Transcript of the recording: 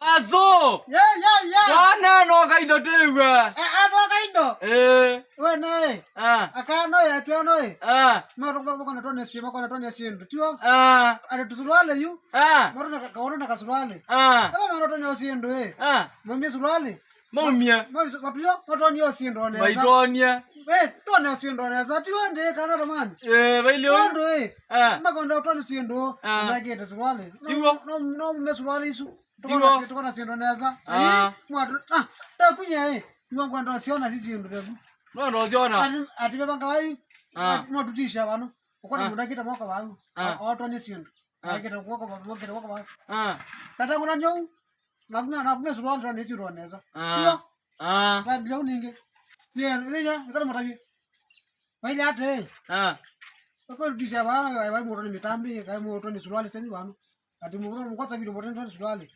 Azo. Yeah. Wana no kaido tewa. Ato kaido. We ne. Akano ya tuano. Maro kwa tone si mako tone si ndo. Tio. Are tusulwale yu. Maro na kaona na kasulwale. Kama maro tone si ndo Mami sulwale. Momia. Mami wapio tone si ndo ne. Baitonia. Tone si ndo ne. Za tio ndi kana ro man. Bailio. Ndo Mako ndo tone si ndo. Na gete sulwale. No me sulwale isu. Tukona siendo neza. Mwatu. Takunya Tuwa ndo siona sisi ndo tebu. Ndo siona. Ati banga wayi. Mwatu tisha bano. Ukona mudakita mwaka wangu. Watu ni siendo. Akita kuoka wangu. Tata kuna nyau. Na kumya suruali ndo ni siro neza. Tiyo. Ba bilo ninge. Tiyo, ikana matabi. Waili ate. Kwa tisha ba, wa moto ni mitambi, kai moto ni suruali senyi bano. Ati mukota video moto ni suruali.